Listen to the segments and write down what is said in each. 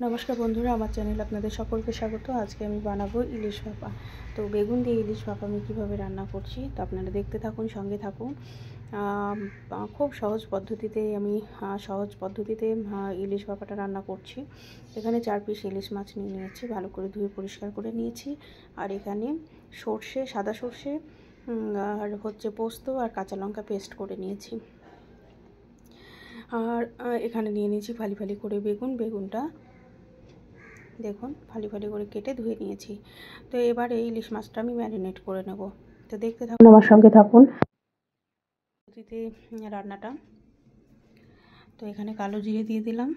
নমস্কার বন্ধুরা, আমার চ্যানেলে আপনাদের সকলকে স্বাগত। আজকে আমি বানাবো ইলিশ ভাপা। তো বেগুন দিয়ে ইলিশ ভাপা আমি কীভাবে রান্না করছি তো আপনারা দেখতে থাকুন, সঙ্গে থাকুন। খুব সহজ পদ্ধতিতে আমি ইলিশ ভাপাটা রান্না করছি। এখানে 4 পিস ইলিশ মাছ নিয়ে নিয়েছি, ভালো করে ধুয়ে পরিষ্কার করে নিয়েছি। আর এখানে সাদা সর্ষে আর পোস্ত আর কাঁচা লঙ্কা পেস্ট করে নিয়েছি। আর এখানে নিয়ে নিয়েছি ফালি ফালি করে বেগুনটা দেখুন ফালি ফালি করে কেটে ধুয়ে নিয়েছি। তো এবার এই ইলিশ মাছটা আমি ম্যারিনেট করে নেব। তো দেখতে থাকুন, আমার সঙ্গে থাকুন রান্নাটা। তো এখানে কালো জিরে দিয়ে দিলাম,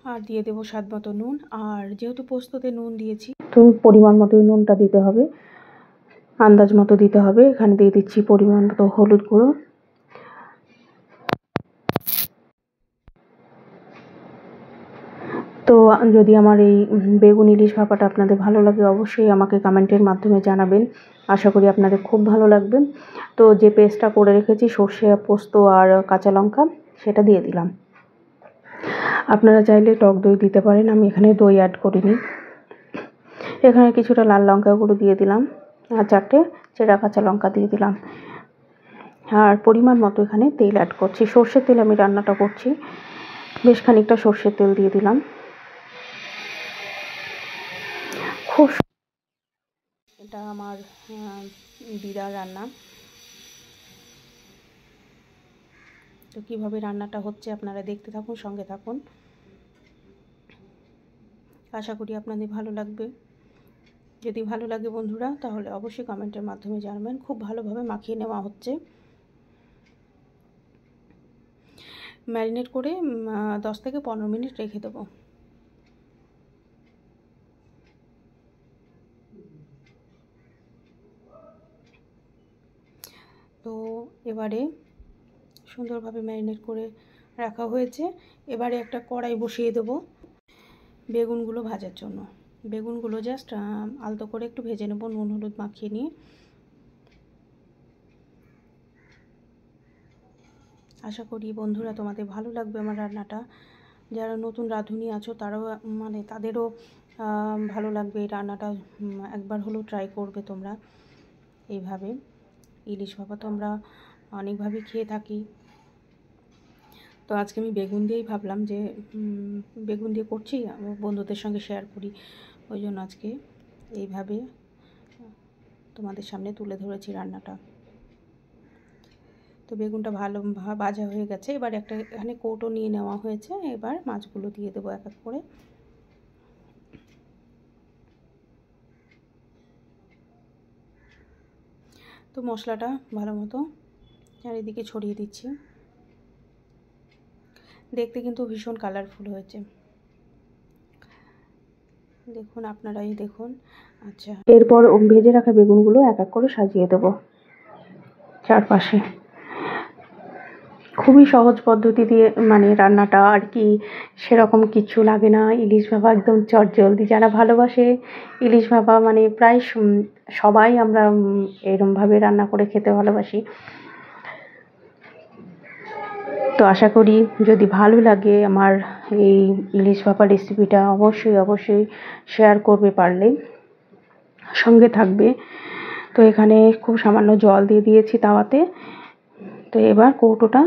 আর দিয়ে দেবো স্বাদ মতো নুন। আর যেহেতু পোস্ততে নুন দিয়েছি তো পরিমাণ মতোই নুনটা দিতে হবে, আন্দাজ মতো দিতে হবে। এখানে দিয়ে দিচ্ছি পরিমাণ মতো হলুদ গুঁড়ো। তো যদি আমার এই বেগুন ইলিশ ভাপাটা আপনাদের ভালো লাগে অবশ্যই আমাকে কমেন্টের মাধ্যমে জানাবেন। আশা করি আপনাদের খুব ভালো লাগবে। তো যে পেস্টটা করে রেখেছি সর্ষে, পোস্ত আর কাঁচা লঙ্কা, সেটা দিয়ে দিলাম। আপনারা চাইলে টক দই দিতে পারেন, আমি এখানে দই অ্যাড করিনি। এখানে কিছুটা লাল লঙ্কা গুঁড়ো দিয়ে দিলাম, আর 4টে চেরা কাঁচা লঙ্কা দিয়ে দিলাম। আর পরিমাণ মতো এখানে তেল অ্যাড করছি। সর্ষের তেল আমি রান্নাটা করছি, বেশ খানিকটা সর্ষের তেল দিয়ে দিলাম। খুব এটা আমার দিদার রান্না। তো কীভাবে রান্নাটা হচ্ছে আপনারা দেখতে থাকুন, সঙ্গে থাকুন। আশা করি আপনাদের ভালো লাগবে। যদি ভালো লাগে বন্ধুরা তাহলে অবশ্যই কমেন্টের মাধ্যমে জানাবেন। খুব ভালোভাবে মাখিয়ে নেওয়া হচ্ছে। ম্যারিনেট করে 10 থেকে 15 মিনিট রেখে দেবো। তো এবারে সুন্দরভাবে ম্যারিনেট করে রাখা হয়েছে। এবারে একটা কড়াই বসিয়ে দেবো বেগুনগুলো ভাজার জন্য। বেগুনগুলো জাস্ট আলতো করে একটু ভেজে নেব, নুন হলুদ মাখিয়ে নিয়ে। আশা করি বন্ধুরা তোমাদের ভালো লাগবে আমার রান্নাটা। যারা নতুন রাঁধুনি আছো তারাও তাদেরও ভালো লাগবে এই রান্নাটা। একবার হলেও ট্রাই করবে তোমরা। এইভাবে ইলিশ ভাপা তো আমরা অনেকভাবেই খেয়ে থাকি। তো আজকে আমি বেগুন দিয়েই ভাবলাম যে বেগুন দিয়ে করছি, বন্ধুদের সঙ্গে শেয়ার করি, ওই জন্য আজকে এইভাবে তোমাদের সামনে তুলে ধরেছি রান্নাটা। তো বেগুনটা ভালো ভাজা হয়ে গেছে। এবার এখানে কৌটো নিয়ে নেওয়া হয়েছে। এবার মাছগুলো দিয়ে দেবো এক এক করে। তো মশলাটা ভালো মতো চারিদিকে ছড়িয়ে দিচ্ছি। দেখতে কিন্তু ভীষণ কালারফুল হয়েছে, দেখুন, আপনারাই দেখুন। আচ্ছা, এরপর ভেজে রাখা বেগুনগুলো এক এক করে সাজিয়ে দেবো চারপাশে। খুবই সহজ পদ্ধতি দিয়ে রান্নাটা আর কি, সেরকম কিছু লাগে না। ইলিশ ভাপা একদম চটজলদি। যারা ভালোবাসে ইলিশ ভাপা প্রায় সবাই আমরা এরমভাবে রান্না করে খেতে ভালোবাসি। তো আশা করি যদি ভালো লাগে আমার এই ইলিশ ভাপা রেসিপিটা অবশ্যই শেয়ার করবে, পারলে সঙ্গে থাকবে। তো এখানে খুব সামান্য জল দিয়ে দিয়েছি তাওয়াতে। তো এবার কৌটোটা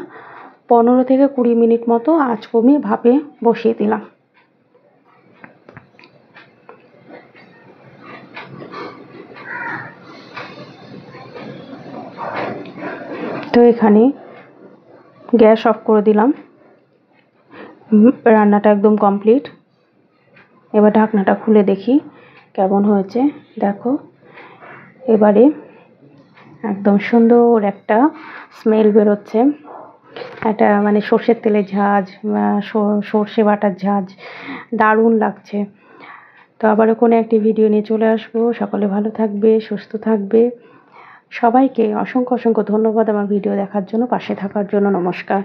15 থেকে 20 মিনিট মতো আঁচ কমিয়ে ভাপে বসিয়ে দিলাম। তো এখানে গ্যাস অফ করে দিলাম। রান্নাটা একদম কমপ্লিট। এবার ঢাকনাটা খুলে দেখি কেমন হয়েছে। দেখো, এবারে একদম সুন্দর একটা স্মেল বেরোচ্ছে। একটা সর্ষের তেলের ঝাঁঝ, সর্ষে বাটার ঝাঁঝ, দারুণ লাগছে। তো আবারও কোনো একটি ভিডিও নিয়ে চলে আসবো। সকলে ভালো থাকবে, সুস্থ থাকবে। সবাইকে অসংখ্য ধন্যবাদ আমার ভিডিও দেখার জন্য, পাশে থাকার জন্য। নমস্কার।